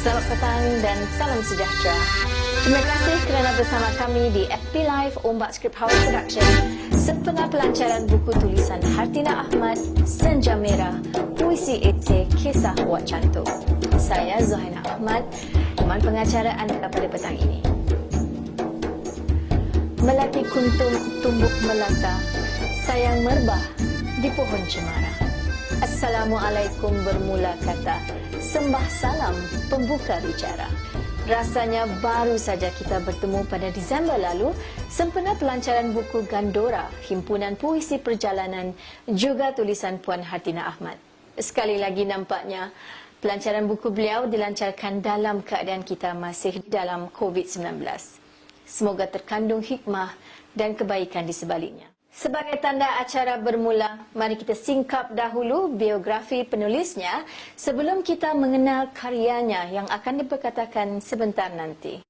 Selamat petang dan salam sejahtera. Terima kasih kerana bersama kami di FB Live Ombak Skrip House Production sempena pelancaran buku tulisan Hartinah Ahmad, Senja Merah, Puisi Etse, Kisah Wak Cantuk. Saya Zohaina Ahmad, teman pengacara anda pada petang ini. Melati kuntum tumbuh melata, sayang merbah di pohon cemara. Assalamualaikum bermula kata, sembah salam pembuka bicara. Rasanya baru saja kita bertemu pada Disember lalu sempena pelancaran buku Gandora, Himpunan Puisi Perjalanan, juga tulisan Puan Hartinah Ahmad. Sekali lagi nampaknya pelancaran buku beliau dilancarkan dalam keadaan kita masih dalam COVID-19. Semoga terkandung hikmah dan kebaikan di sebaliknya. Sebagai tanda acara bermula, mari kita singkap dahulu biografi penulisnya sebelum kita mengenal karyanya yang akan diperkatakan sebentar nanti.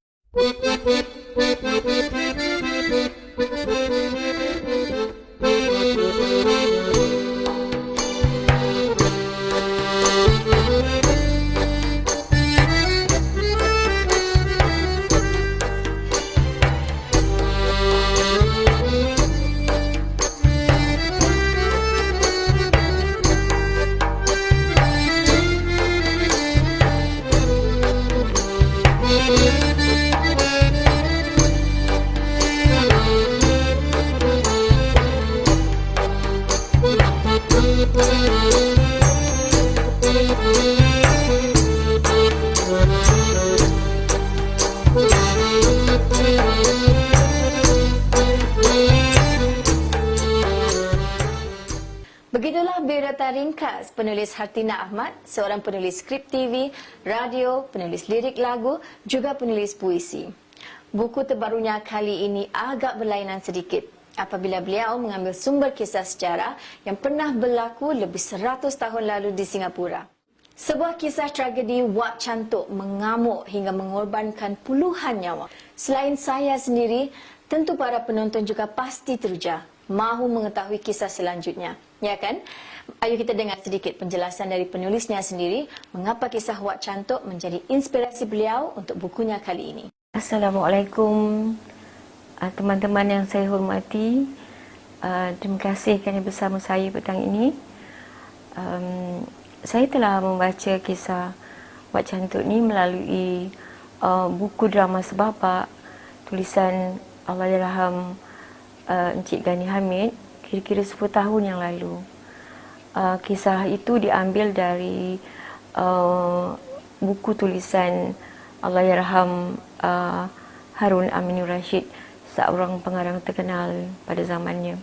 Begitulah biodata ringkas penulis Hartinah Ahmad, seorang penulis skrip TV, radio, penulis lirik lagu, juga penulis puisi. Buku terbarunya kali ini agak berlainan sedikit apabila beliau mengambil sumber kisah sejarah yang pernah berlaku lebih 100 tahun lalu di Singapura. Sebuah kisah tragedi Wak Cantuk mengamuk hingga mengorbankan puluhan nyawa. Selain saya sendiri, tentu para penonton juga pasti teruja mahu mengetahui kisah selanjutnya. Ya kan? Ayo kita dengar sedikit penjelasan dari penulisnya sendiri mengapa kisah Wak Cantuk menjadi inspirasi beliau untuk bukunya kali ini. Assalamualaikum teman-teman yang saya hormati. Terima kasih kerana bersama saya petang ini. Saya telah membaca kisah Wak Cantuk ni melalui buku drama Sebabak tulisan Allahyarham Encik Gani Hamid kira-kira 10 tahun yang lalu. Kisah itu diambil dari buku tulisan Allahyarham Harun Aminur Rashid, seorang pengarang terkenal pada zamannya.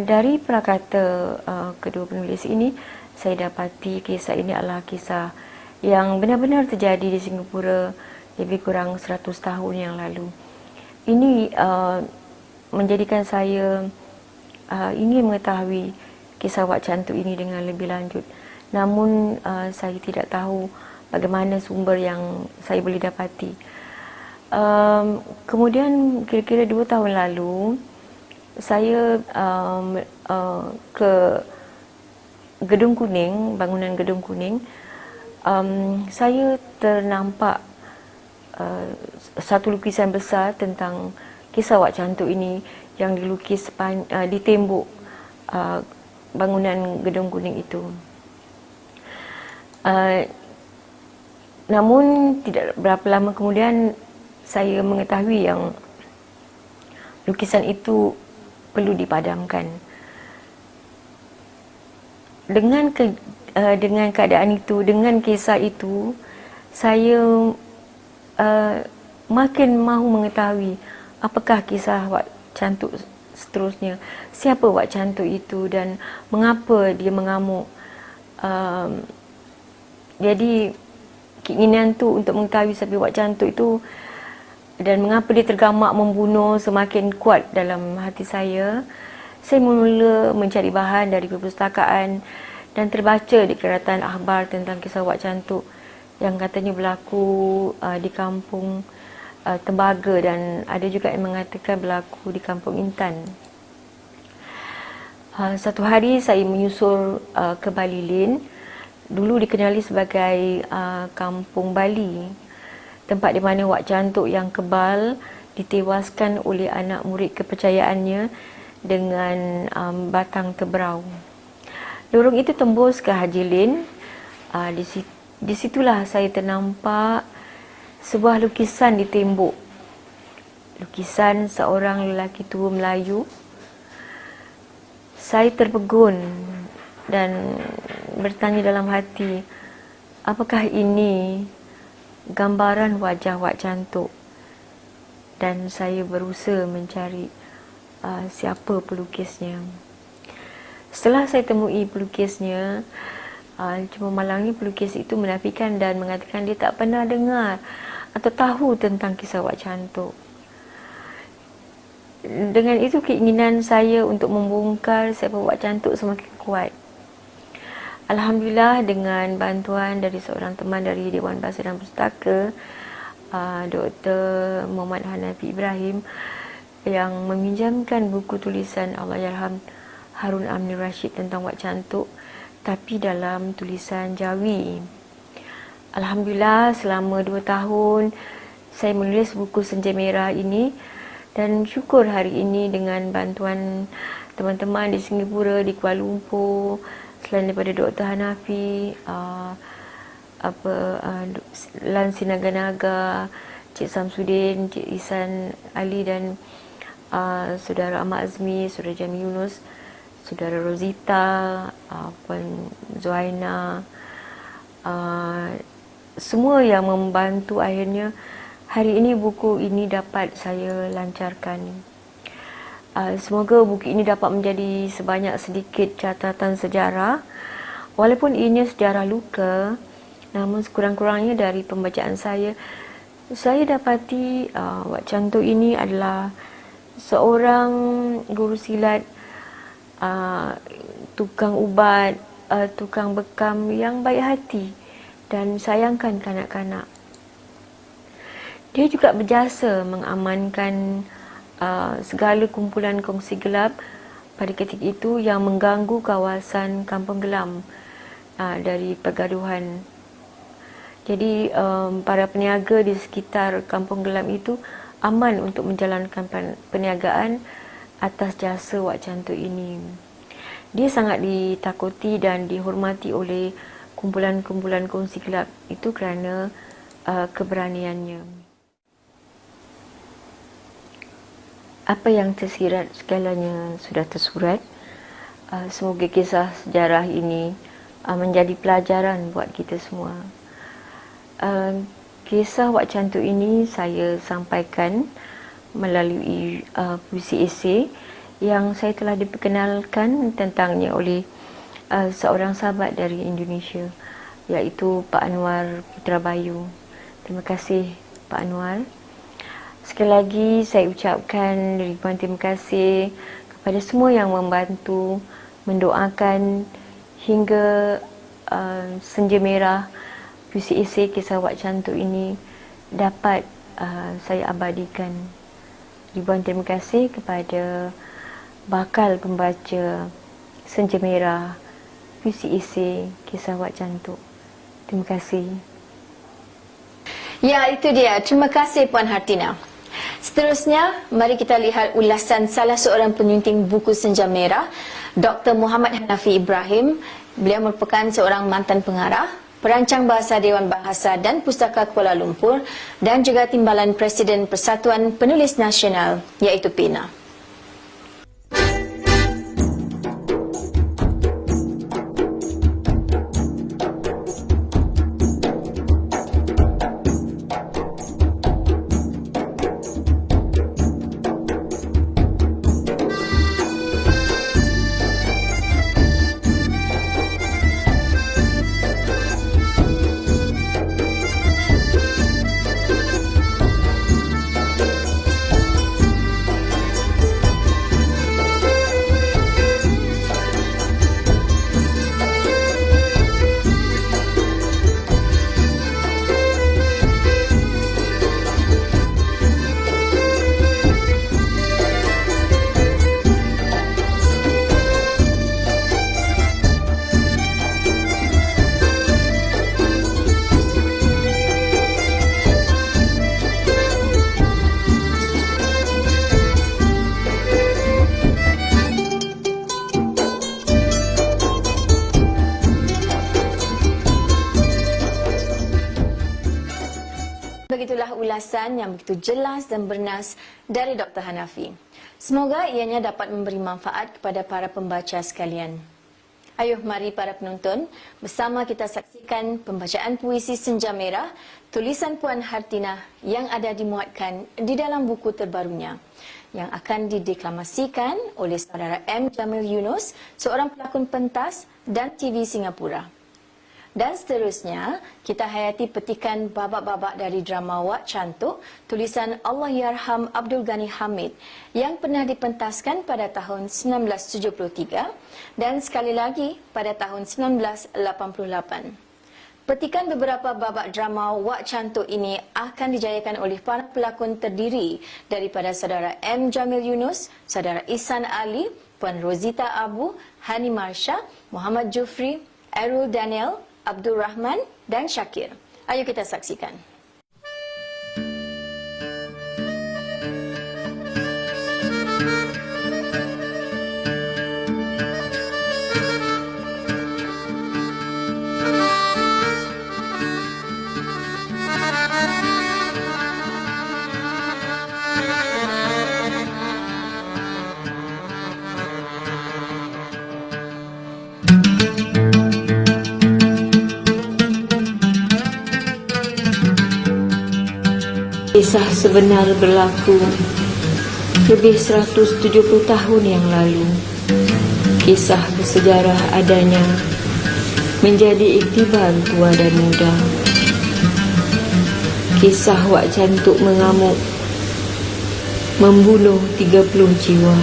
Dari prakata kedua penulis ini, saya dapati kisah ini adalah kisah yang benar-benar terjadi di Singapura lebih kurang 100 tahun yang lalu. Ini menjadikan saya ingin mengetahui kisah Wak Cantuk ini dengan lebih lanjut. Namun saya tidak tahu bagaimana sumber yang saya boleh dapati. Kemudian kira-kira 2 tahun lalu saya ke Gedung Kuning, bangunan Gedung Kuning. Saya ternampak satu lukisan besar tentang kisah Wak Cantuk ini yang dilukis di tembok bangunan Gedung Kuning itu. Namun tidak berapa lama kemudian saya mengetahui yang lukisan itu perlu dipadamkan. Dengan keadaan itu, dengan kisah itu, saya makin mahu mengetahui apakah kisah Wak Cantuk seterusnya, siapa Wak Cantuk itu dan mengapa dia mengamuk. Jadi keinginan tu untuk mengetahui siapa Wak Cantuk itu dan mengapa dia tergamak membunuh semakin kuat dalam hati saya. Saya mula mencari bahan dari perpustakaan dan terbaca di keratan akhbar tentang kisah Wak Cantuk yang katanya berlaku di kampung Tembaga dan ada juga yang mengatakan berlaku di kampung Intan. Satu hari saya menyusul ke Balilin dulu dikenali sebagai Kampung Bali, tempat di mana Wak Cantuk yang kebal ditewaskan oleh anak murid kepercayaannya dengan batang tebrau. Lorong itu tembus ke Haji Lane. Di situlah saya ternampak sebuah lukisan di tembok. Lukisan seorang lelaki tua Melayu. Saya terpegun dan bertanya dalam hati, apakah ini gambaran wajah Wak Cantuk? Dan saya berusaha mencari siapa pelukisnya. Setelah saya temui pelukisnya, cuma malangnya pelukis itu menafikan dan mengatakan dia tak pernah dengar atau tahu tentang kisah Wak Cantuk. Dengan itu keinginan saya untuk membongkar siapa Wak Cantuk semakin kuat. Alhamdulillah, dengan bantuan dari seorang teman dari Dewan Bahasa dan Pustaka, Dr. Muhammad Hanafi Ibrahim, yang meminjamkan buku tulisan Allahyarham Harun Aminur Rashid tentang Wak Cantuk, tapi dalam tulisan Jawi. Alhamdulillah, selama 2 tahun saya menulis buku Senja Merah ini, dan syukur hari ini dengan bantuan teman-teman di Singapura, di Kuala Lumpur, selain daripada Dr. Hanafi, Lan Sinaganaga, Cik Samsudin, Cik Isan Ali dan Saudara Ahmad Azmi, Saudara Jami Yunus, Saudara Rosita, Puan Zuhaina, semua yang membantu, akhirnya hari ini buku ini dapat saya lancarkan. Semoga buku ini dapat menjadi sebanyak sedikit catatan sejarah. Walaupun ianya sejarah luka, namun sekurang-kurangnya dari pembacaan saya dapati Wak Cantuk ini adalah seorang guru silat, tukang ubat, tukang bekam yang baik hati dan sayangkan kanak-kanak. Dia juga berjasa mengamankan segala kumpulan kongsi gelap pada ketika itu yang mengganggu kawasan Kampung Gelam dari pergaduhan. Jadi para peniaga di sekitar Kampung Gelam itu aman untuk menjalankan perniagaan atas jasa Wak Cantuk ini. Dia sangat ditakuti dan dihormati oleh kumpulan-kumpulan kongsi gelap itu kerana keberaniannya. Apa yang tersirat segalanya sudah tersurat. Semoga kisah sejarah ini menjadi pelajaran buat kita semua. Kisah Wak Cantuk ini saya sampaikan melalui puisi esei yang saya telah diperkenalkan tentangnya oleh seorang sahabat dari Indonesia, iaitu Pak Anwar Putra Bayu. Terima kasih Pak Anwar. Sekali lagi saya ucapkan ribuan terima kasih kepada semua yang membantu, mendoakan hingga Senja Merah puisi esei kisah Wak Cantuk ini dapat saya abadikan. Ribuan terima kasih kepada bakal pembaca Senja Merah puisi esei kisah Wak Cantuk. Terima kasih. Ya, itu dia. Terima kasih Puan Hartina. Seterusnya, mari kita lihat ulasan salah seorang penyunting buku Senja Merah, Dr. Muhammad Hanafi Ibrahim. Beliau merupakan seorang mantan pengarah, perancang bahasa Dewan Bahasa dan Pustaka Kuala Lumpur dan juga Timbalan Presiden Persatuan Penulis Nasional, iaitu PINA. begitulah ulasan yang begitu jelas dan bernas dari Dr. Hanafi. Semoga ianya dapat memberi manfaat kepada para pembaca sekalian. Ayuh, mari para penonton, bersama kita saksikan pembacaan puisi Senja Merah, tulisan Puan Hartinah yang ada dimuatkan di dalam buku terbarunya, yang akan dideklamasikan oleh saudara M. Jamil Yunus, seorang pelakon pentas dan TV Singapura. Dan seterusnya, kita hayati petikan babak-babak dari drama Wak Cantuk, tulisan Allahyarham Abdul Ghani Hamid yang pernah dipentaskan pada tahun 1973 dan sekali lagi pada tahun 1988. Petikan beberapa babak drama Wak Cantuk ini akan dijayakan oleh para pelakon terdiri daripada saudara M. Jamil Yunus, saudara Ihsan Ali, Puan Rosita Abu, Hani Marsha, Muhammad Jufri, Errol Daniel, Abdul Rahman dan Syakir. Ayo kita saksikan. Kisah sebenar berlaku lebih 170 tahun yang lalu. Kisah bersejarah adanya menjadi iktibar tua dan muda. Kisah Wak Cantuk mengamuk, membunuh 30 jiwa.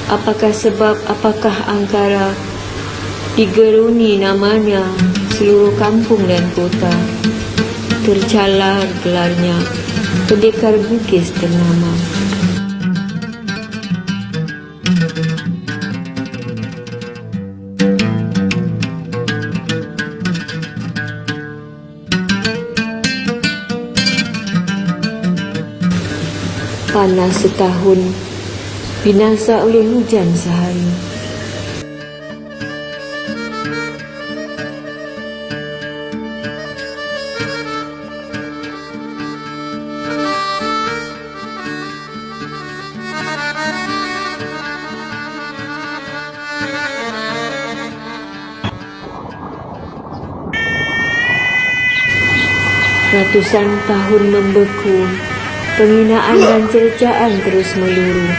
Apakah sebab, apakah angkara digeruni namanya seluruh kampung dan kota? Tercalar gelarnya pendekar Bugis ternama. Panas setahun, binasa oleh hujan sehari. Ratusan tahun membeku, penghinaan dan cercaan terus meluru.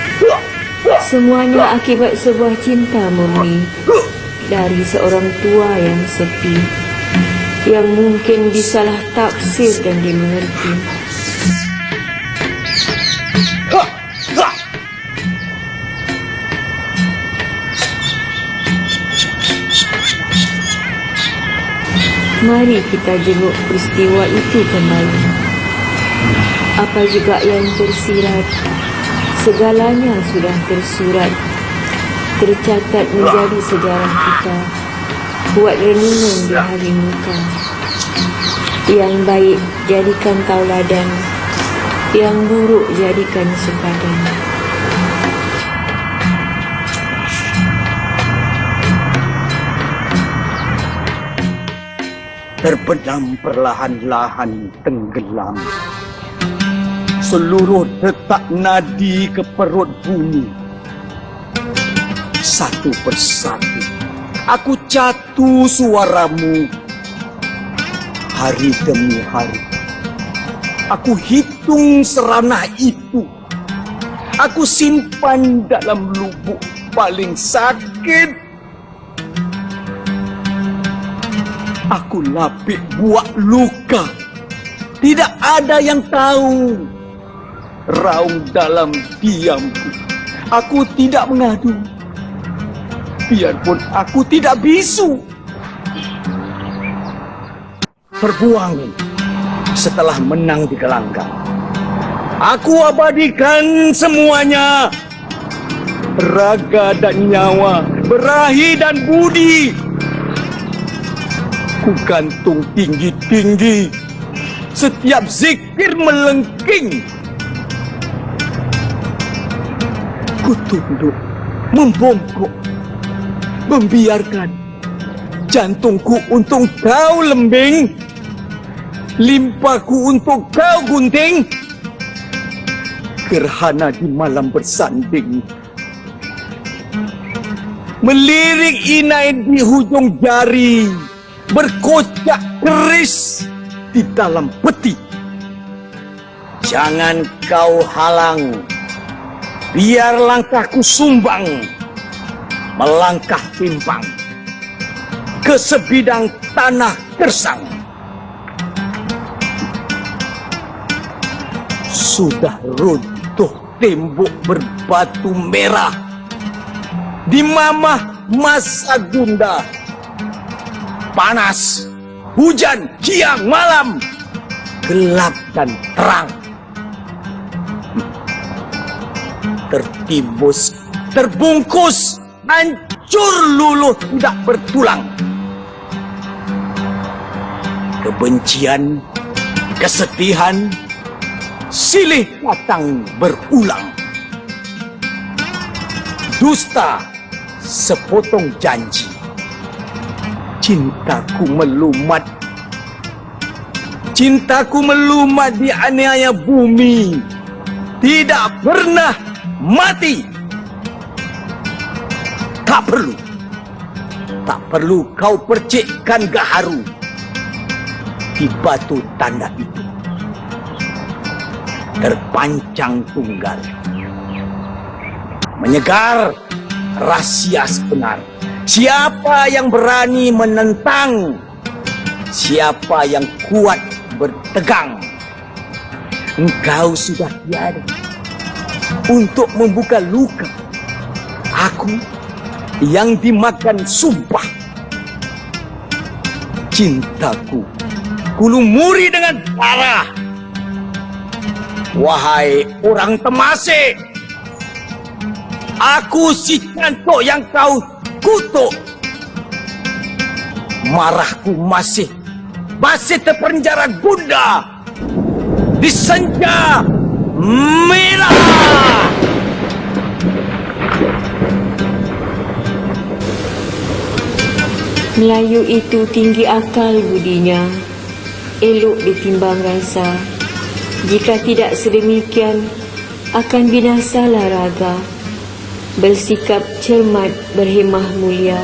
Semuanya akibat sebuah cinta murni dari seorang tua yang sepi, yang mungkin disalah tafsir dan dimengerti. Mari kita jenguk peristiwa itu kembali. Apa juga yang tersirat, segalanya sudah tersurat, tercatat menjadi sejarah kita. Buat renungan di hari muka. Yang baik jadikan tauladan, yang buruk jadikan sempadan. Terbenam perlahan-lahan tenggelam seluruh detak nadi ke perut bumi. Satu persatu aku catu suaramu. Hari demi hari aku hitung seranah itu. Aku simpan dalam lubuk paling sakit. Aku lapik buak luka. Tidak ada yang tahu. Raung dalam diamku. Aku tidak mengadu. Biarpun aku tidak bisu. Terbuang setelah menang di gelanggang. Aku abadikan semuanya. Raga dan nyawa, berahi dan budi. Ku gantung tinggi-tinggi setiap zikir melengking. Ku tunduk, membongkok, membiarkan jantungku untuk kau lembing, limpaku untuk kau gunting. Gerhana di malam bersanding, melirik inai di hujung jari, berkocak keris di dalam peti. Jangan kau halang, biar langkahku sumbang, melangkah timpang ke sebidang tanah gersang. Sudah runtuh tembok berbatu merah di mamah masa gunda. Panas, hujan, siang, malam, gelap dan terang. Tertimbus, terbungkus, hancur luluh tidak bertulang. Kebencian, kesedihan, silih datang berulang. Dusta, sepotong janji. Cintaku melumat. Cintaku melumat di aniaya bumi. Tidak pernah mati. Tak perlu kau percikkan gaharu di batu tanda itu. Terpancang tunggal, menyegar rahasia sebenar. Siapa yang berani menentang, siapa yang kuat bertegang. Engkau sudah tiada untuk membuka luka. Aku yang dimakan sumpah. Cintaku kulumuri dengan darah. Wahai orang Temasek, aku si cantok yang kau kutuk. Marahku masih terpenjara gunda di senja merah. Melayu itu tinggi akal budinya, elok ditimbang rasa. Jika tidak sedemikian, akan binasalah raga. Bersikap cermat, berhemah mulia,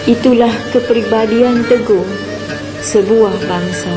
itulah kepribadian teguh sebuah bangsa.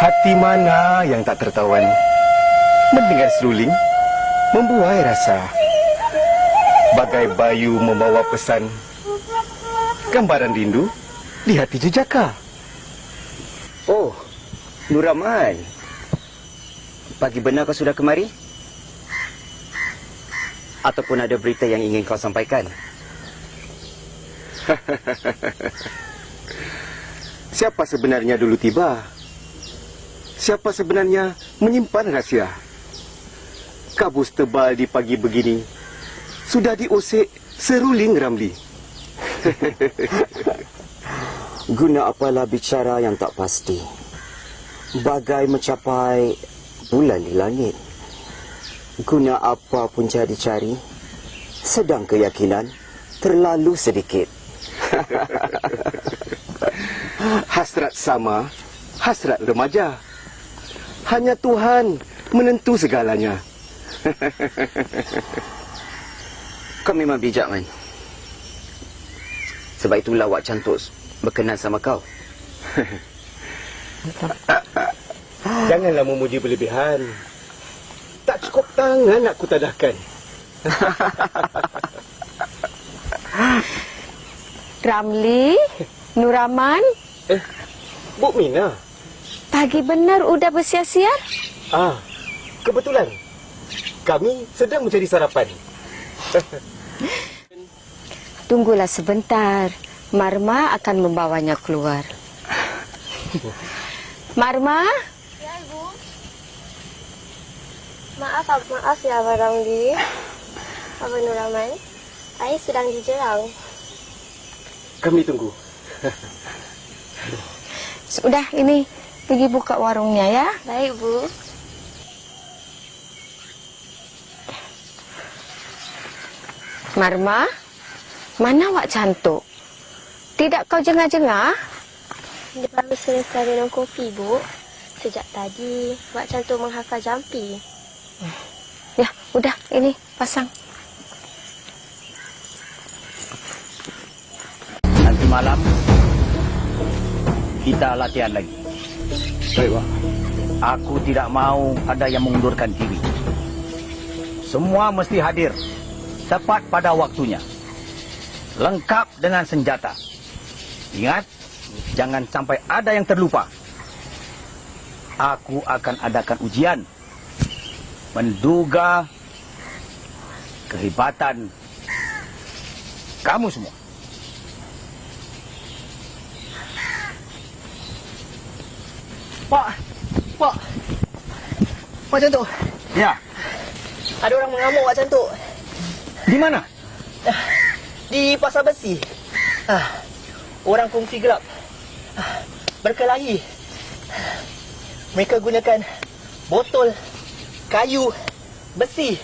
Hati mana yang tak tertawan mendengar seruling, membuai rasa. Bagai bayu membawa pesan, gambaran rindu di hati jejaka. Oh, Nur Rahman. Pagi benar kau sudah kemari? Ataupun ada berita yang ingin kau sampaikan? Siapa sebenarnya dulu tiba? Siapa sebenarnya menyimpan rahsia? Kabus tebal di pagi begini sudah diusik seruling Ramli. Guna apalah bicara yang tak pasti? Bagai mencapai bulan di langit. Guna apa punca dicari, sedang keyakinan terlalu sedikit. Hasrat sama, hasrat remaja. Hanya Tuhan menentu segalanya. Kau memang bijak, Man. Sebab itulah Wak Cantuk berkenan sama kau. Janganlah memuji berlebihan. Tak cukup tangan nak kutadahkan. Ramli, Nuraman, Bu Mina. pagi benar udah bersiar-siar? Kebetulan. Kami sedang mencari sarapan. Tunggulah sebentar. Marma akan membawanya keluar. Marma? Ya, Ibu. Maaf ya, Abang Ramli. Abang Nuraman. Saya sedang di Jelang. Kami tunggu. Sudah, ini pergi buka warungnya ya. Baik, Bu. Marma, mana Wak Cantuk? Tidak kau jengah-jengah? Dia baru selesai minum kopi, Bu. Sejak tadi, Wak Cantuk menghafal jampi. Ya, udah, ini pasang. Nanti malam kita latihan lagi. Baik, Wak. Aku tidak mau ada yang mengundurkan diri. Semua mesti hadir tepat pada waktunya. Lengkap dengan senjata. Ingat, jangan sampai ada yang terlupa. Aku akan adakan ujian menduga kehebatan kamu semua. Pak Cantuk, Ya, ada orang mengamuk Pak Cantuk di mana? di pasar besi. Orang kongsi gelap berkelahi. Mereka gunakan botol, kayu, besi.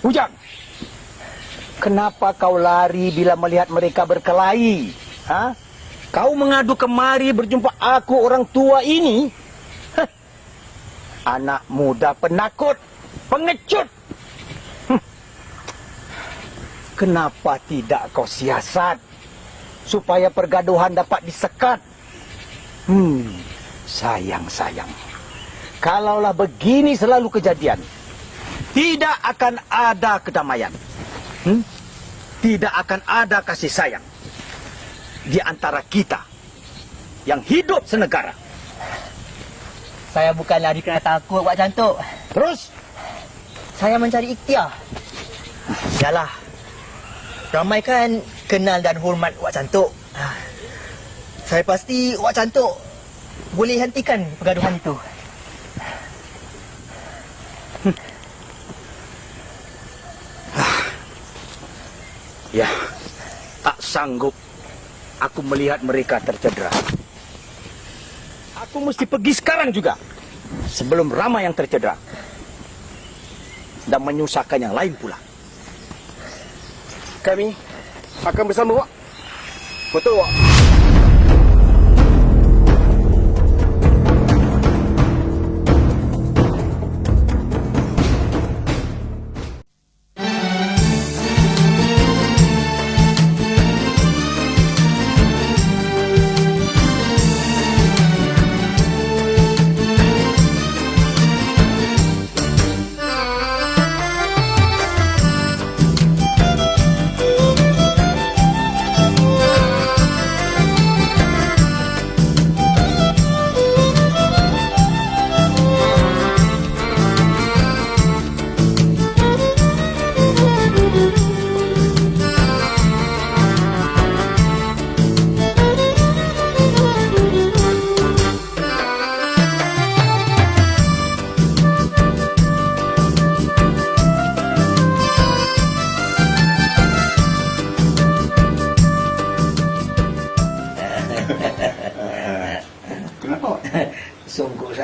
Ujang, kenapa kau lari bila melihat mereka berkelahi? Kau mengadu kemari berjumpa aku orang tua ini? Hah. Anak muda penakut, pengecut. Kenapa tidak kau siasat supaya pergaduhan dapat disekat? Sayang. Kalaulah begini selalu kejadian, tidak akan ada kedamaian. Tidak akan ada kasih sayang di antara kita yang hidup senegara. Saya bukan lari kerana takut Pak Cantuk. Terus, Saya mencari ikhtiar. Yalah, ramai kan kenal dan hormat Wak Cantuk. Saya pasti Wak Cantuk boleh hentikan pergaduhan itu. ya, tak sanggup aku melihat mereka tercedera. Aku mesti pergi sekarang juga, sebelum ramai yang tercedera dan menyusahkan yang lain pula. Kami akan bersama, Wak. Betul, Wak.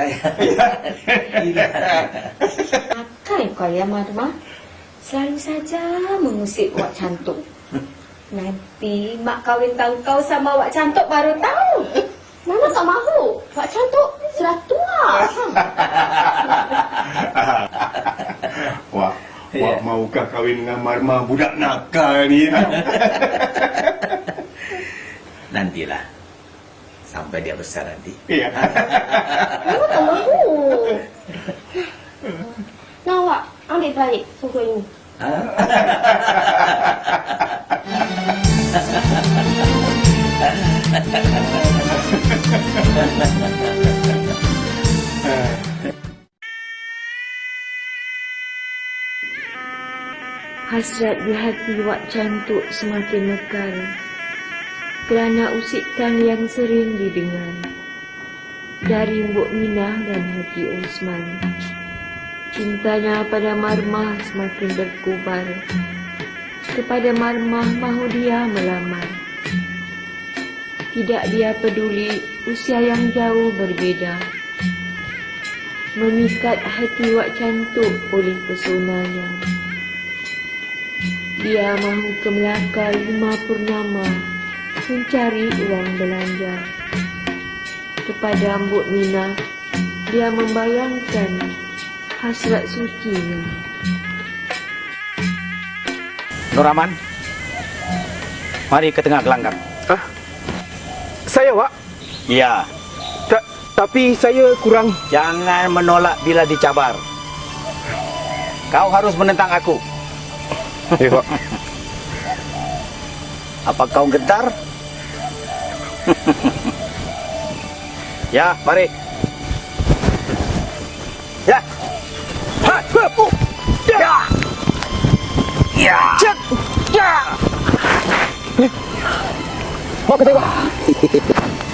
saya. Pakai kau ya, Marma. Selalu saja mengusik Wak Cantuk. Nanti mak kawin kau sama Wak Cantuk baru tahu. Mama tak mahu. Wak Cantuk sudah tua. Wak, Wak maukah kahwin dengan Marma budak nakal ni? Nantilah. Sampai dia besar nanti. Ya. Mama tak mahu. Nah, Wak, ambil balik buku ini. Hasrat di hati Wak Cantuk semakin mekar kerana usikan yang sering didengar dari Mbok Minah dan Haji Osman. Cintanya pada Marmah semakin berkobar. Kepada Marmah mahu dia melamar. Tidak dia peduli usia yang jauh berbeza. Memikat hati Wak Cantuk oleh pesonanya. Dia mahu ke Melaka 5 purnama mencari uang belanja. Kepada Mbok Minah, dia membayangkan hasrat sucinya. Nuraman, mari ke tengah gelanggang. Hah? Saya, Wak? Ya, Tapi saya kurang... jangan menolak bila dicabar. Kau harus menentang aku. Ya, Wak. Apa kau gentar? Ya, mari. Ya. Ha, hu, ya. Ya. Cek. Ya. Mau ke tengok?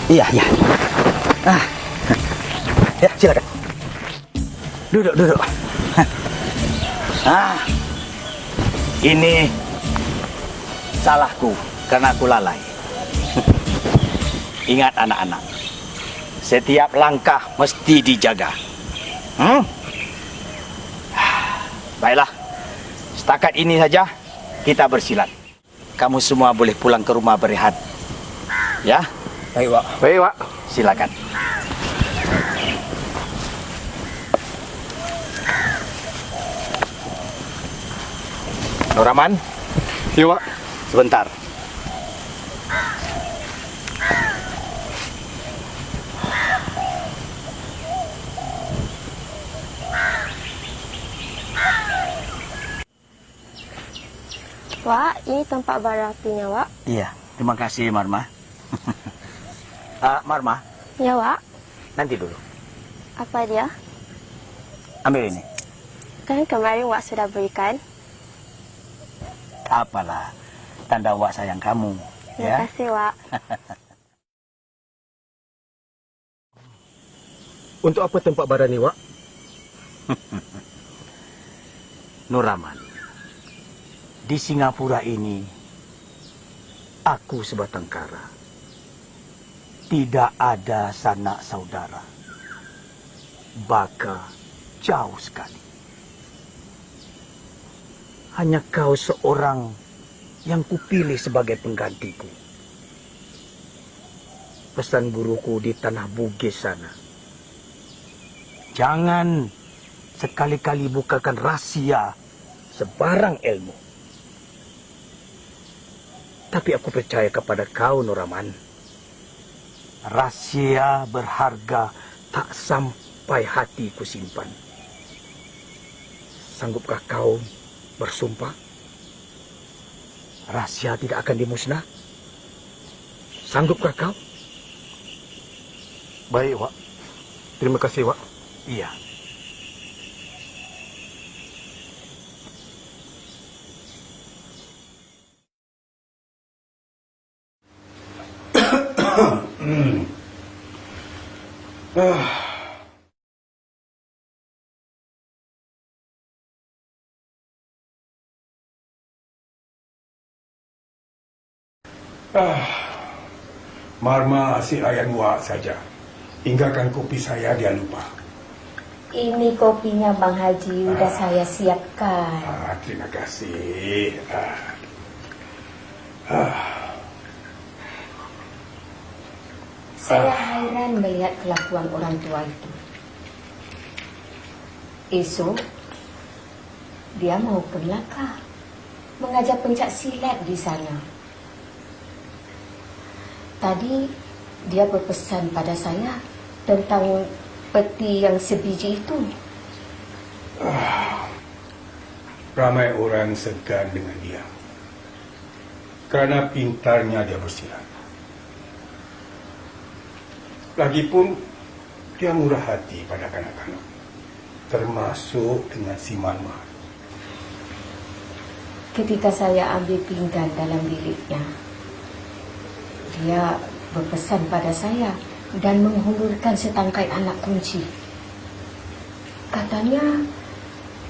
Iya, iya. Ya, silakan. Duduk, duduk. Ini salahku karena aku lalai. Ingat anak-anak, setiap langkah mesti dijaga. Baiklah, setakat ini saja kita bersilat. Kamu semua boleh pulang ke rumah berehat. Ya? Baik, Wak. Baik, Wak. Silakan. Nuraman, Ya, Wak. sebentar. Wak, ini tempat bara apinya, Wak. Iya, terima kasih Marma. Marma, Ya, Wak. nanti dulu. Apa dia? Ambil ini. Kan kemarin Wak sudah berikan. Apalah, tanda Wak sayang kamu. Terima Ya. kasih, Wak. Untuk apa tempat bara ni, Wak? Nuraman, di Singapura ini, aku sebatang kara. Tidak ada sanak saudara. Baka jauh sekali. Hanya kau seorang yang kupilih sebagai penggantiku. Pesan guruku di tanah Bugis sana. Jangan sekali-kali bukakan rahasia sebarang ilmu. Tapi aku percaya kepada kau, Nuraman. Rahasia berharga tak sampai hatiku simpan. Sanggupkah kau bersumpah? Rahasia tidak akan dimusnah? Sanggupkah kau? Baik, Wak. Terima kasih, Wak. Iya. Marma asyik layan Wak saja. Hinggakan kopi saya dia lupa. Ini kopinya Bang Haji udah saya siapkan. Terima kasih. Saya hairan melihat kelakuan orang tua itu. Esok, dia mau ke Melaka, mengajar pencak silat di sana. Tadi, dia berpesan pada saya tentang peti yang sebiji itu. Ramai orang segan dengan dia. Kerana pintarnya dia bersilat. Lagipun, dia murah hati pada kanak-kanak. Termasuk dengan si Marma. Ketika saya ambil pinggan dalam biliknya, dia berpesan pada saya dan menghulurkan setangkai anak kunci. Katanya,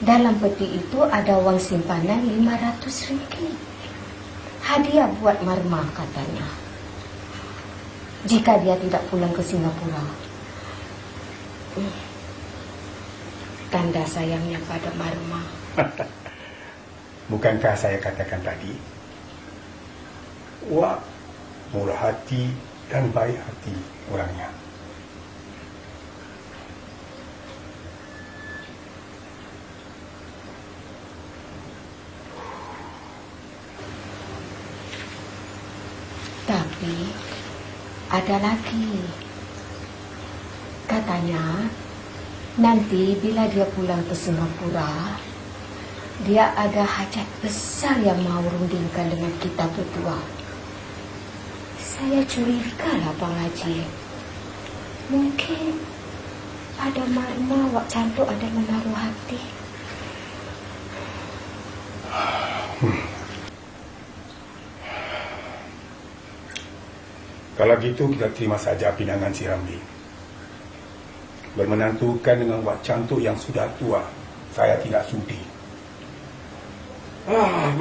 dalam peti itu ada wang simpanan 500 ringgit. Hadiah buat Marma katanya. Jika dia tidak pulang ke Singapura. Tanda sayangnya pada Marma. Bukankah saya katakan tadi? Wak murah hati dan baik hati orangnya. Tapi ada lagi. Katanya nanti bila dia pulang ke Singapura, dia ada hajat besar yang mau rundingkan dengan kita berdua. Saya curiga lah Bang Haji. Mungkin pada Marma Wak Cantuk ada menaruh hati. Kalau gitu kita terima saja pinangan si Ramli. Bermenantukan dengan Wak Cantuk yang sudah tua, saya tidak sudi.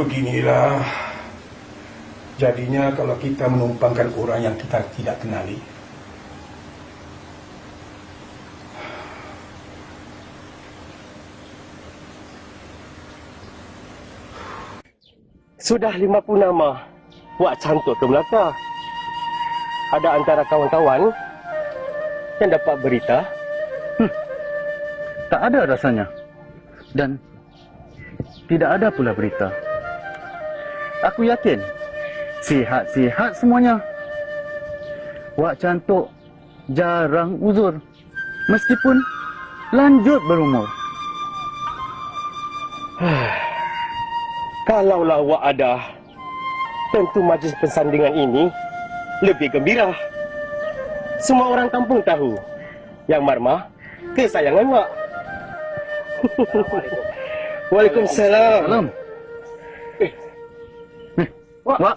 Beginilah. Jadinya kalau kita menumpangkan orang yang kita tidak kenali. Sudah 50 nama Wak Cantuk ke Melaka. Ada antara kawan-kawan yang dapat berita. Tak ada rasanya. Dan tidak ada pula berita. Aku yakin sihat-sihat semuanya. Wak Cantuk jarang uzur meskipun lanjut berumur. Kalaulah Wak ada, tentu majlis persandingan ini lebih gembira. Semua orang kampung tahu yang Marma kesayangan Wak. Waalaikumsalam. Salam. Wak.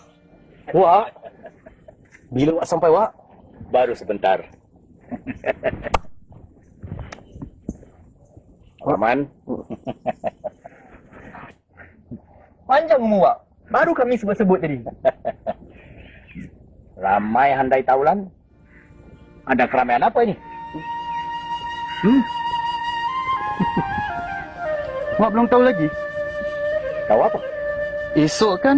Wak. Bila Wak sampai Wak? Baru sebentar. Aman. Panjang umur Wak. Baru kami sebut-sebut tadi. Ramai handai taulan. Ada keramaian apa ini? Wak belum tahu lagi. Tahu apa? Esok kan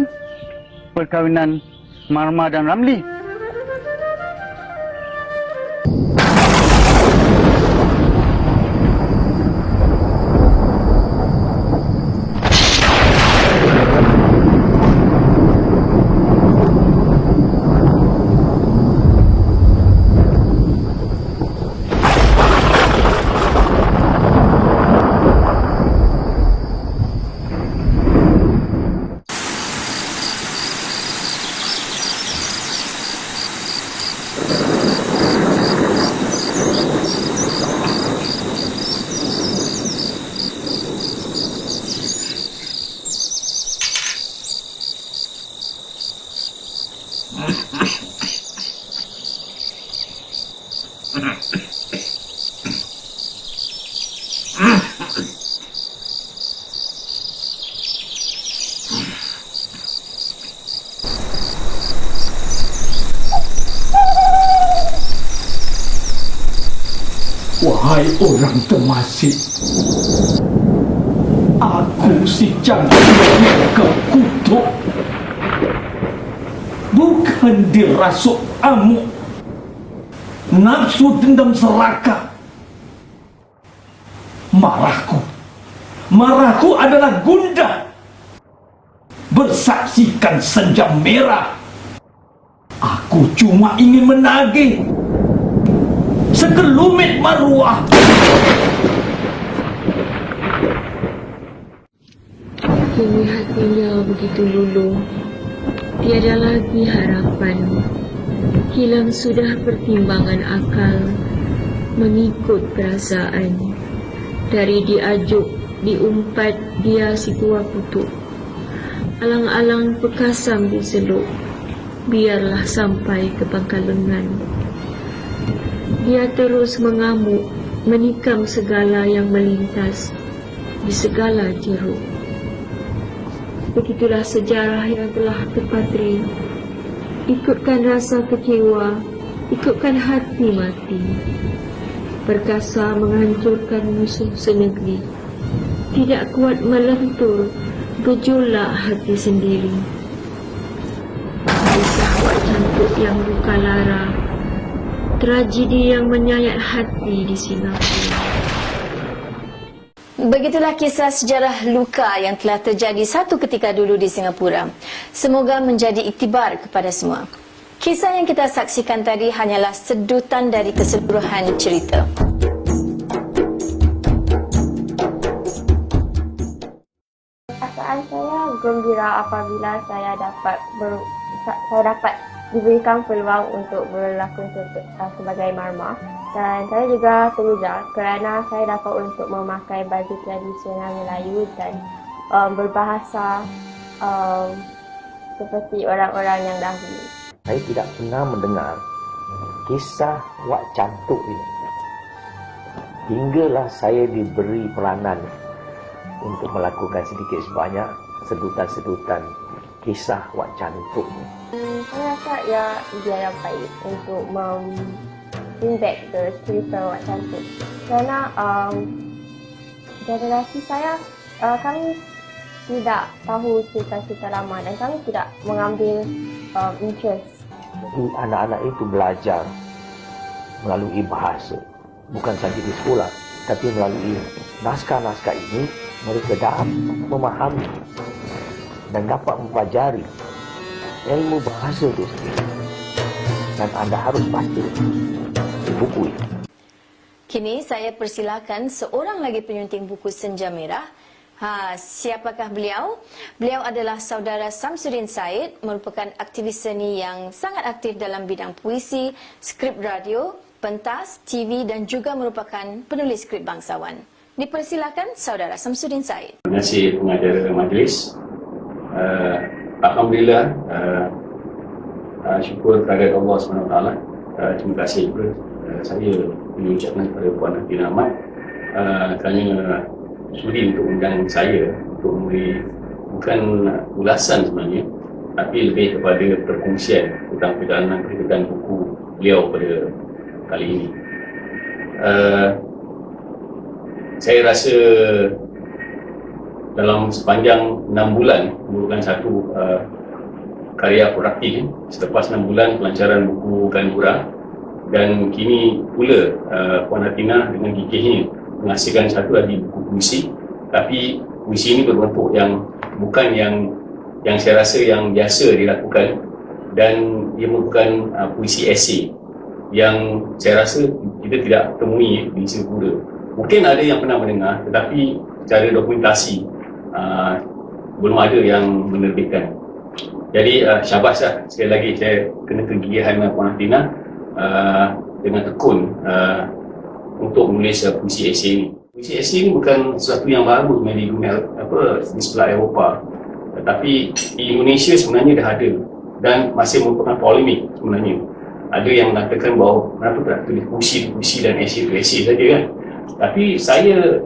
perkahwinan Marma dan Ramli. Wah, Wahai orang termasik, aku si cantik yang kau kutuk bukan dirasuk amuk, nafsu dendam serakah. Marahku adalah gundah, bersaksikan senja merah. Aku cuma ingin menagih sekelumit maruah. Kini hatinya begitu luluh, tiada lagi harapan. Hilang sudah pertimbangan akal, mengikut perasaan. Dari diajuk, diumpat, dia si tua kutuk. Alang-alang pekasam diseluk, biarlah sampai ke pangkal lengan. Dia terus mengamuk, menikam segala yang melintas di segala jeruk. Begitulah sejarah yang telah terpatri. Ikutkan rasa kecewa, ikutkan hati mati. Perkasa menghancurkan musuh senegeri. Tidak kuat melentur, gejolak hati sendiri. Kisah Wak Cantuk yang luka lara, tragedi yang menyayat hati di Singapura. Begitulah kisah sejarah luka yang telah terjadi satu ketika dulu di Singapura. Semoga menjadi iktibar kepada semua. Kisah yang kita saksikan tadi hanyalah sedutan dari keseluruhan cerita. Perasaan saya gembira apabila saya dapat diberikan peluang untuk berlakon sebagai Marma, dan saya juga teruja kerana saya dapat untuk memakai baju tradisional Melayu dan berbahasa seperti orang-orang yang dahulu. Saya tidak pernah mendengar kisah Wak Cantuk ini. Hinggalah saya diberi peranan untuk melakukan sedikit sebanyak sedutan-sedutan kisah Wak Cantuk. Saya rasa dia yang baik untuk bring back the cerita Wak Cantuk. Kerana generasi saya, kami tidak tahu cerita-cerita lama dan kami tidak mengambil interest. Anak-anak itu belajar melalui bahasa, bukan saja di sekolah, tapi melalui naskah-naskah ini mereka dapat memahami dan dapat mempelajari ilmu bahasa itu sendiri. Dan anda harus baca buku ini. Kini saya persilakan seorang lagi penyunting buku Senja Merah. Siapakah beliau? Beliau adalah saudara Samsudin Said, merupakan aktivis seni yang sangat aktif dalam bidang puisi, skrip radio, pentas, TV dan juga merupakan penulis skrip bangsawan. Dipersilakan saudara Samsudin Said. Terima kasih pengacara majlis. Alhamdulillah, syukur kehadirat Allah SWT. Terima kasih juga saya mengucapkan kepada Puan Hatina Ahmad kerana sudi untuk undang saya untuk memberi bukan ulasan sebenarnya, tapi lebih kepada perkongsian tentang perjalanan buku beliau pada kali ini. Saya rasa dalam sepanjang 6 bulan merupakan satu karya produktif selepas 6 bulan pelancaran buku Gandura, dan kini pula Puan Hatina dengan gigihnya menghasilkan satu lagi buku puisi, tapi puisi ini berbentuk yang bukan yang saya rasa yang biasa dilakukan, dan dia merupakan puisi esei yang saya rasa kita tidak temui di Singapura. Mungkin ada yang pernah mendengar, tetapi secara dokumentasi belum ada yang menerbitkan. Jadi syabaslah sekali lagi saya kena kegigihan Puan Hatina dengan tekun untuk menulis puisi esei ini. Puisi esei ini bukan sesuatu yang baru di dunia di sebelah Eropah, tetapi di Indonesia sebenarnya dah ada dan masih merupakan polemik sebenarnya. Ada yang mengatakan bahawa kenapa tak tulis puisi dan esei saja kan. Tapi saya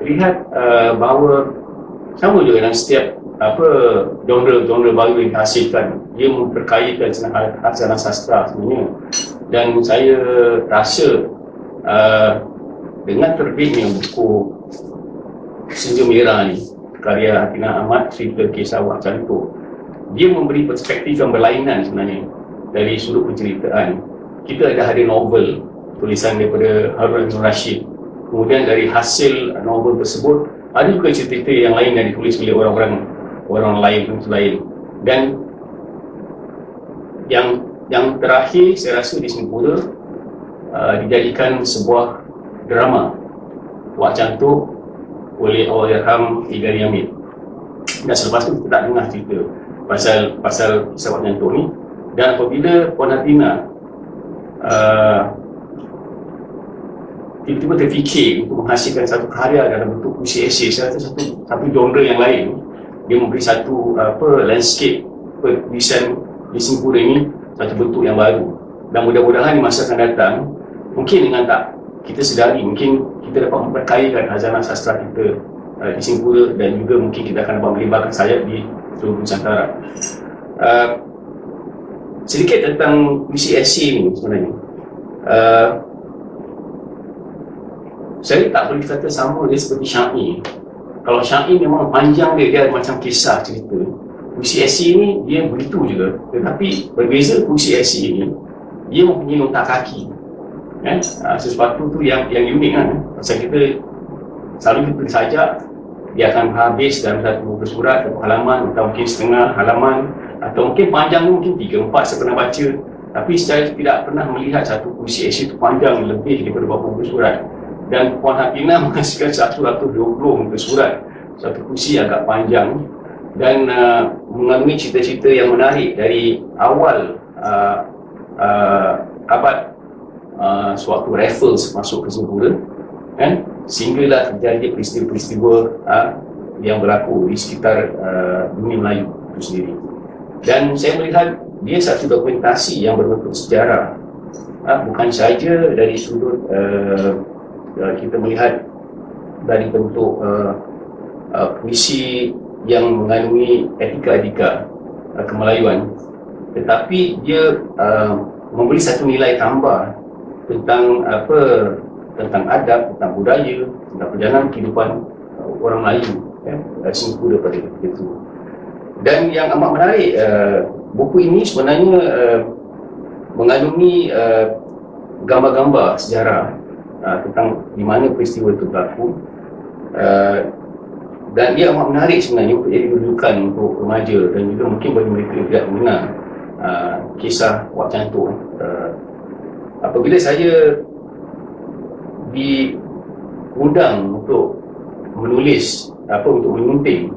lihat bahawa sama juga dalam setiap genre baru yang dihasilkan, dia memperkayakan aksara sastra sebenarnya. Dan saya rasa dengan terbitnya buku Senja Merah ni, karya Hatina Ahmad, cerita kisah Wak Cantuk, dia memberi perspektif yang berlainan sebenarnya dari sudut penceritaan. Kita ada novel tulisan daripada Harun Aminur Rashid, kemudian dari hasil novel tersebut ada juga cerita yang lain yang ditulis oleh orang lain, dan yang terakhir saya rasa di Singapura dijadikan sebuah drama Wak Cantuk oleh Allahyarham Igani Hamid. Dan selepas tu kita tak dengar cerita pasal kisah Wak Cantuk ni. Dan apabila Puan Hatina tiba-tiba terfikir untuk menghasilkan satu karya dalam bentuk puisi esei, saya rasa satu genre yang lain, dia memberi satu landscape penulisan di Singapura ini satu bentuk yang baru. Dan mudah-mudahan di masa akan datang, mungkin dengan tak kita sedari, mungkin kita dapat memperkayakan khazanah sastra kita di Singapura, dan juga mungkin kita akan dapat melebarkan sayap di seluruh Nusantara. Sedikit tentang puisi esei ini sebenarnya. Saya tak boleh kata sama dia seperti syair. Kalau syair memang panjang dia macam kisah cerita. Puisi esei ni dia begitu juga. Tetapi berbeza puisi esei ini, dia mempunyai nota kaki. Sesuatu tu yang unik kan. Pasal kita selalu kita saja dia akan habis dalam satu bersurat, satu halaman, atau mungkin setengah halaman, atau mungkin panjang mungkin 3-4 saya pernah baca. Tapi saya tidak pernah melihat satu puisi esei itu panjang lebih daripada beberapa buku surat. Dan Puan Hatina menghasilkan 120 muka surat, satu puisi agak panjang, dan mengandungi cerita-cerita yang menarik dari awal abad sewaktu Raffles masuk ke Singapura, kan, sehinggalah terjadi peristiwa-peristiwa yang berlaku di sekitar dunia Melayu itu sendiri. Dan saya melihat dia satu dokumentasi yang berbentuk sejarah, bukan saja dari sudut kita melihat dari bentuk puisi yang mengandungi etika-etika kemelayuan, tetapi dia memberi satu nilai tambah tentang tentang adab, tentang budaya, tentang perjalanan kehidupan orang Melayu Singapura pada ketika itu. Dan yang amat menarik, buku ini sebenarnya mengandungi gambar-gambar sejarah tentang di mana peristiwa itu berlaku, dan dia amat menarik sebenarnya untuk jadi rujukan untuk remaja dan juga mungkin bagi mereka yang tidak mengenal kisah Wak Cantuk. Apabila saya diundang untuk menulis untuk menyunting,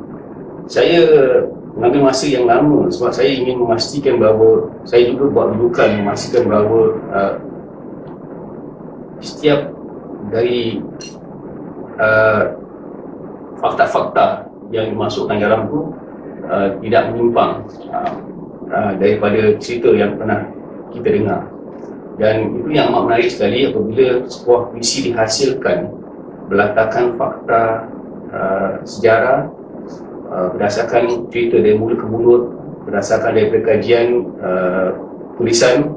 saya mengambil masa yang lama sebab saya ingin memastikan bahawa saya juga buat rujukan memastikan bahawa setiap dari fakta-fakta yang dimasukkan dalam itu tidak menyimpang daripada cerita yang pernah kita dengar. Dan itu yang amat menarik sekali apabila sebuah puisi dihasilkan berlatarkan fakta sejarah, berdasarkan cerita dari mulut ke mulut, berdasarkan daripada kajian tulisan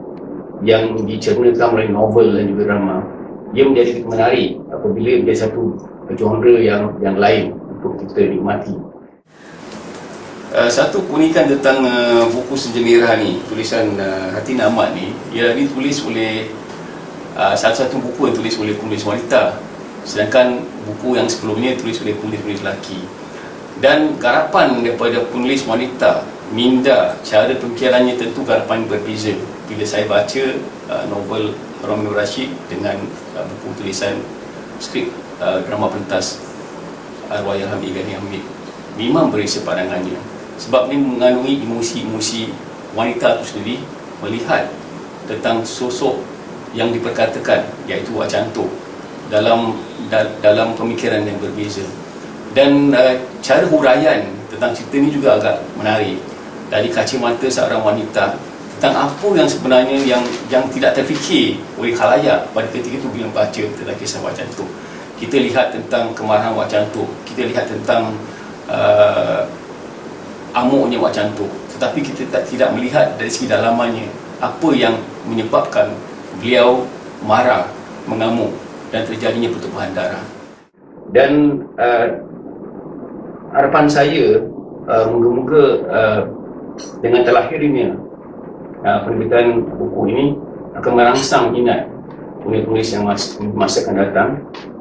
yang dicernakan melalui novel dan juga drama. Dia menjadi menarik apabila dia satu genre yang lain untuk kita nikmati. Satu keunikan tentang buku Senja Merah ni, tulisan Hatina Ahmad ni, ialah ditulis oleh salah satu buku yang tulis oleh penulis wanita, sedangkan buku yang sebelumnya tulis oleh penulis lelaki. Dan garapan daripada penulis wanita, minda, cara pemikirannya tentu garapan berbeza. Bila saya baca novel Harun Aminur Rashid dengan buku tulisan skrip drama pentas Allahyarham Igani Hamid, memang berbeza pandangannya. Sebab ini mengandungi emosi-emosi wanita itu sendiri, melihat tentang sosok yang diperkatakan, iaitu Wak Cantuk, dalam pemikiran yang berbeza. Dan cara huraian tentang cerita ini juga agak menarik dari kacamata seorang wanita tentang apa yang sebenarnya yang tidak terfikir oleh khalayak pada ketika itu bila membaca tentang kisah Wak Cantuk. Kita lihat tentang kemarahan Wak Cantuk, kita lihat tentang amuknya Wak Cantuk, tetapi kita tidak melihat dari segi dalamannya apa yang menyebabkan beliau marah, mengamuk dan terjadinya pertumpahan darah. Dan harapan saya moga-moga dengan terlahirnya penerbitan buku ini akan merangsang minat penulis-penulis yang masa akan datang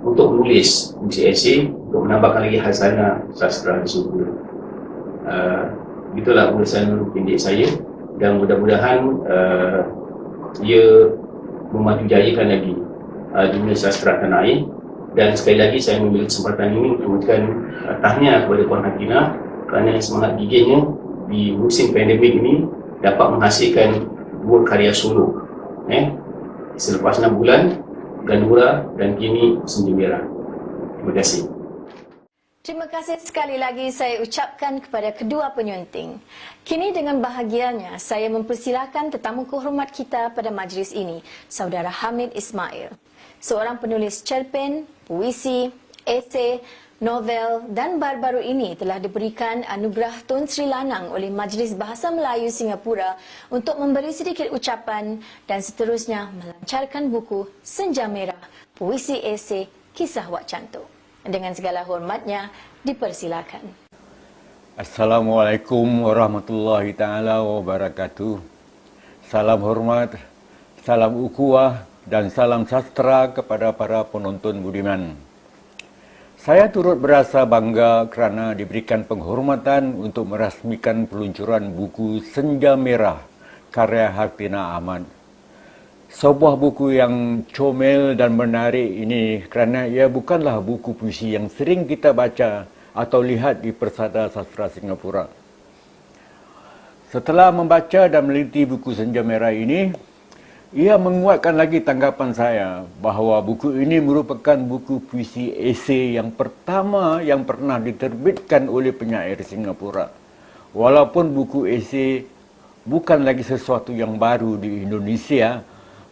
untuk menulis buku esei untuk menambahkan lagi khazanah sastra di Singapura. Itulah ulasan pendek saya dan mudah-mudahan ia memajujayakan lagi dunia sastra tanah air. Dan sekali lagi saya mengambil kesempatan ini untuk memberikan tahniah kepada Puan Hatinah kerana semangat gigihnya di musim pandemik ini dapat menghasilkan 2 karya solo. Selepas 6 bulan, Gandura dan kini Senja Merah. Terima kasih. Terima kasih sekali lagi saya ucapkan kepada kedua penyunting. Kini dengan bahagianya saya mempersilakan tetamu kehormat kita pada majlis ini, Saudara Hamid Ismail. Seorang penulis cerpen, puisi, esei, novel dan baru-baru ini telah diberikan anugerah Tun Sri Lanang oleh Majlis Bahasa Melayu Singapura untuk memberi sedikit ucapan dan seterusnya melancarkan buku Senja Merah, puisi esei, kisah Wak Cantuk. Dengan segala hormatnya, dipersilakan. Assalamualaikum warahmatullahi taala wabarakatuh. Salam hormat, salam ukhuwah dan salam sastra kepada para penonton budiman. Saya turut berasa bangga kerana diberikan penghormatan untuk merasmikan peluncuran buku Senja Merah karya Hartinah Ahmad. Sebuah buku yang comel dan menarik ini kerana ia bukanlah buku puisi yang sering kita baca atau lihat di Persada Sastra Singapura. Setelah membaca dan meliti buku Senja Merah ini, ia menguatkan lagi tanggapan saya bahawa buku ini merupakan buku puisi esei yang pertama yang pernah diterbitkan oleh penyair Singapura. Walaupun buku esei bukan lagi sesuatu yang baru di Indonesia,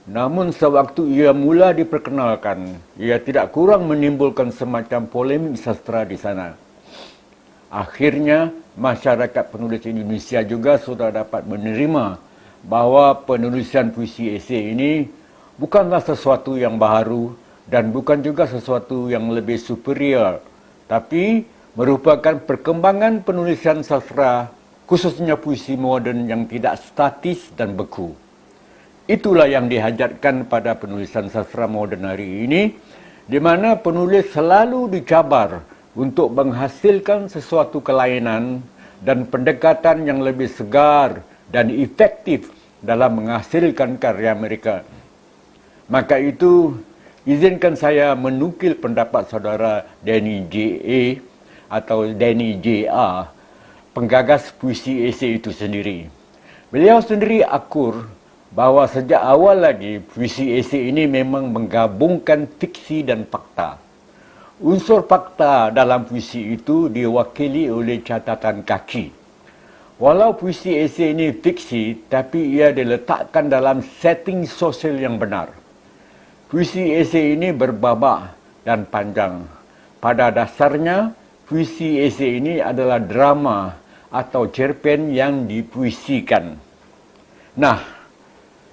namun sewaktu ia mula diperkenalkan, ia tidak kurang menimbulkan semacam polemik sastra di sana. Akhirnya, masyarakat penulis Indonesia juga sudah dapat menerima bahawa penulisan puisi esei ini bukanlah sesuatu yang baru dan bukan juga sesuatu yang lebih superior, tapi merupakan perkembangan penulisan sastra, khususnya puisi moden yang tidak statis dan beku. Itulah yang dihajatkan pada penulisan sastra moden hari ini, di mana penulis selalu dicabar untuk menghasilkan sesuatu kelainan dan pendekatan yang lebih segar dan efektif dalam menghasilkan karya mereka. Maka itu, izinkan saya menukil pendapat saudara Danny J.A. atau Danny J.A., penggagas puisi esei itu sendiri. Beliau sendiri akur bahawa sejak awal lagi puisi esei ini memang menggabungkan fiksi dan fakta. Unsur fakta dalam puisi itu diwakili oleh catatan kaki. Walau puisi esei ini fiksi, tapi ia diletakkan dalam setting sosial yang benar. Puisi esei ini berbabak dan panjang. Pada dasarnya, puisi esei ini adalah drama atau cerpen yang dipuisikan. Nah,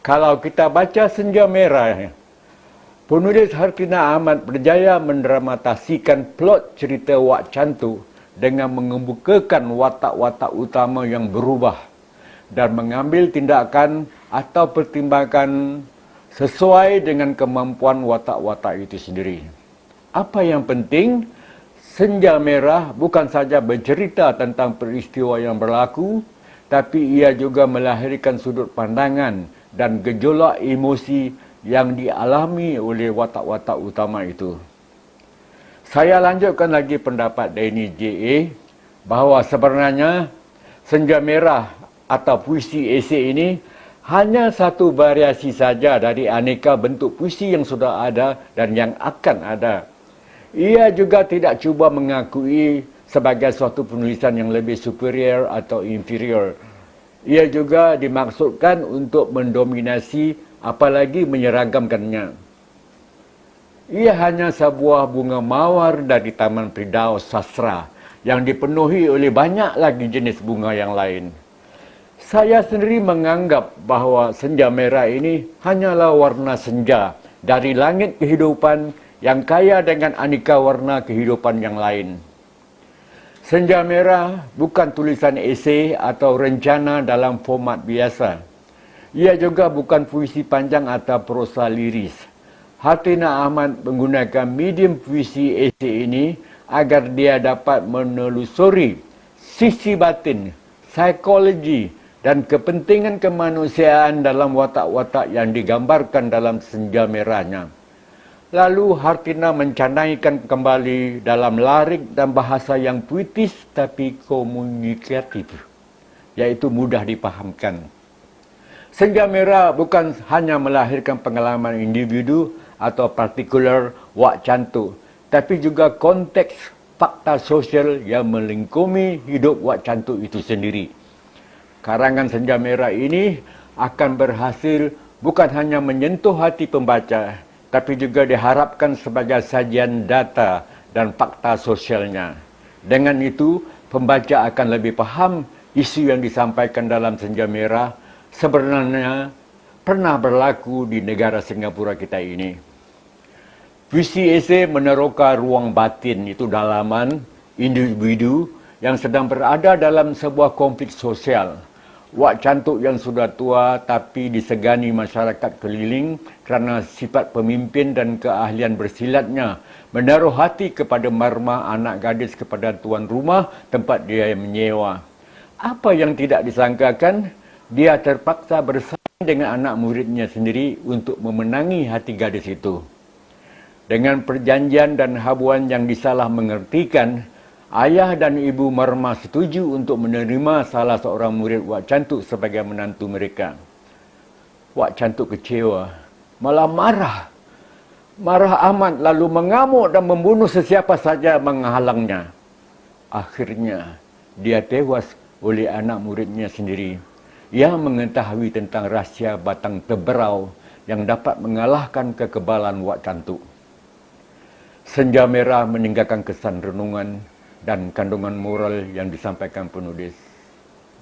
kalau kita baca Senja Merah, penulis Hartinah Ahmad berjaya mendramatasikan plot cerita Wak Cantuk dengan mengemukakan watak-watak utama yang berubah dan mengambil tindakan atau pertimbangan sesuai dengan kemampuan watak-watak itu sendiri. Apa yang penting, Senja Merah bukan saja bercerita tentang peristiwa yang berlaku, tapi ia juga melahirkan sudut pandangan dan gejolak emosi yang dialami oleh watak-watak utama itu. Saya lanjutkan lagi pendapat Danny J.A. bahawa sebenarnya Senja Merah atau puisi esei ini hanya satu variasi saja dari aneka bentuk puisi yang sudah ada dan yang akan ada. Ia juga tidak cuba mengakui sebagai suatu penulisan yang lebih superior atau inferior. Ia juga dimaksudkan untuk mendominasi apalagi menyeragamkannya. Ia hanya sebuah bunga mawar dari Taman Firdaus Sastra yang dipenuhi oleh banyak lagi jenis bunga yang lain. Saya sendiri menganggap bahawa Senja Merah ini hanyalah warna senja dari langit kehidupan yang kaya dengan aneka warna kehidupan yang lain. Senja Merah bukan tulisan esei atau rencana dalam format biasa. Ia juga bukan puisi panjang atau prosa liris. Hartinah Ahmad menggunakan medium puisi esei ini agar dia dapat menelusuri sisi batin, psikologi dan kepentingan kemanusiaan dalam watak-watak yang digambarkan dalam Senja Merahnya. Lalu Hartinah mencanangkan kembali dalam larik dan bahasa yang puitis tapi komunikatif, yaitu mudah dipahamkan. Senja Merah bukan hanya melahirkan pengalaman individu atau partikular wak cantuk, tapi juga konteks fakta sosial yang melingkumi hidup wak cantuk itu sendiri. Karangan Senja Merah ini akan berhasil bukan hanya menyentuh hati pembaca, tapi juga diharapkan sebagai sajian data dan fakta sosialnya. Dengan itu, pembaca akan lebih paham isu yang disampaikan dalam Senja Merah sebenarnya pernah berlaku di negara Singapura kita ini. Puisi esei meneroka ruang batin, itu dalaman individu yang sedang berada dalam sebuah konflik sosial. Wak cantuk yang sudah tua tapi disegani masyarakat keliling kerana sifat pemimpin dan keahlian bersilatnya menaruh hati kepada Marma, anak gadis kepada tuan rumah tempat dia menyewa. Apa yang tidak disangkakan, dia terpaksa bersaing dengan anak muridnya sendiri untuk memenangi hati gadis itu. Dengan perjanjian dan habuan yang disalah mengertikan, ayah dan ibu Marma setuju untuk menerima salah seorang murid Wak Cantuk sebagai menantu mereka. Wak Cantuk kecewa, malah marah. Marah amat lalu mengamuk dan membunuh sesiapa saja menghalangnya. Akhirnya, dia tewas oleh anak muridnya sendiri yang mengetahui tentang rahsia batang teberau yang dapat mengalahkan kekebalan Wak Cantuk. Senja Merah meninggalkan kesan renungan dan kandungan moral yang disampaikan penulis.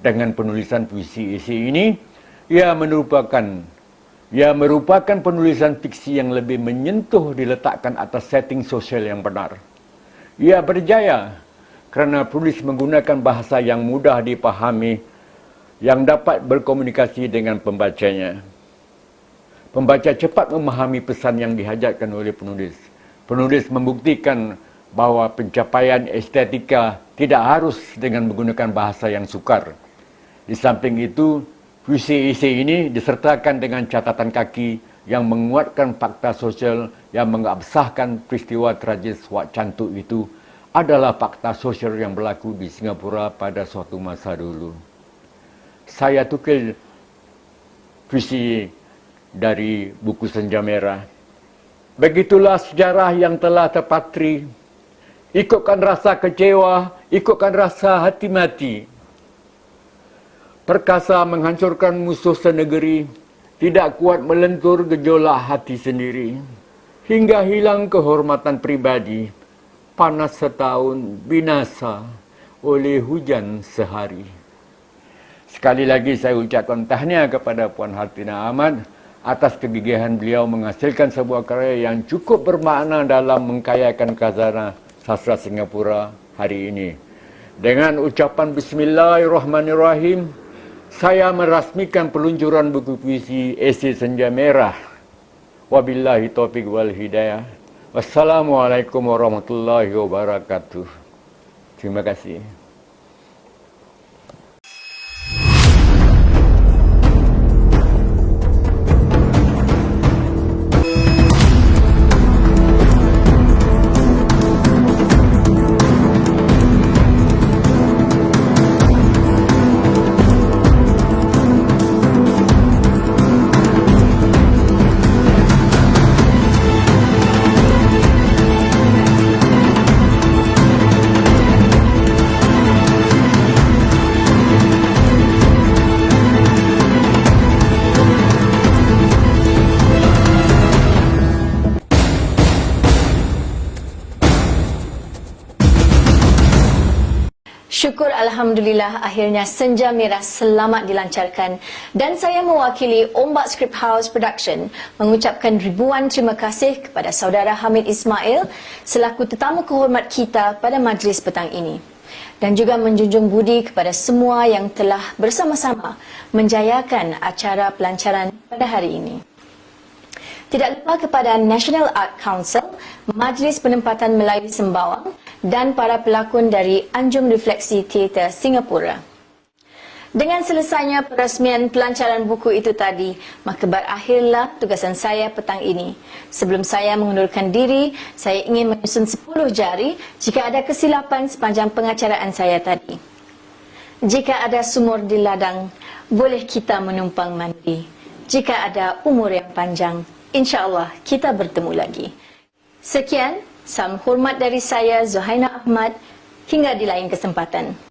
Dengan penulisan puisi esei ini, ia merupakan penulisan fiksi yang lebih menyentuh diletakkan atas setting sosial yang benar. Ia berjaya kerana penulis menggunakan bahasa yang mudah dipahami yang dapat berkomunikasi dengan pembacanya. Pembaca cepat memahami pesan yang dihajatkan oleh penulis. Penulis membuktikan bahawa pencapaian estetika tidak harus dengan menggunakan bahasa yang sukar. Di samping itu, puisi esei ini disertakan dengan catatan kaki yang menguatkan fakta sosial yang mengabsahkan peristiwa tragis Wak Cantuk itu adalah fakta sosial yang berlaku di Singapura pada suatu masa dulu. Saya tukil puisi dari buku Senja Merah. Begitulah sejarah yang telah terpatri. Ikutkan rasa kecewa, ikutkan rasa hati mati. Perkasa menghancurkan musuh senegeri, tidak kuat melentur gejolak hati sendiri. Hingga hilang kehormatan pribadi, panas setahun, binasa oleh hujan sehari. Sekali lagi saya ucapkan tahniah kepada Puan Hartinah Ahmad atas kegigihan beliau menghasilkan sebuah karya yang cukup bermakna dalam mengkayakan khazanah sastra Singapura hari ini. Dengan ucapan Bismillahirrahmanirrahim, saya merasmikan peluncuran buku puisi esei Senja Merah. Wabillahi taufiq wal hidayah. Wassalamualaikum warahmatullahi wabarakatuh. Terima kasih. syukur Alhamdulillah akhirnya Senja Merah selamat dilancarkan dan saya mewakili Ombak Script House Production mengucapkan ribuan terima kasih kepada saudara Hamid Ismail selaku tetamu kehormat kita pada majlis petang ini dan juga menjunjung budi kepada semua yang telah bersama-sama menjayakan acara pelancaran pada hari ini. Tidak lupa kepada National Art Council, Majlis Penempatan Melayu Sembawang dan para pelakon dari Anjum Refleksi Teater Singapura. Dengan selesainya perasmian pelancaran buku itu tadi, maka berakhirlah tugasan saya petang ini. Sebelum saya mengundurkan diri, saya ingin menyusun 10 jari jika ada kesilapan sepanjang pengacaraan saya tadi. Jika ada sumur di ladang, boleh kita menumpang mandi. Jika ada umur yang panjang, InsyaAllah kita bertemu lagi. Sekian, salam hormat dari saya Zuhaina Ahmad. Hingga di lain kesempatan.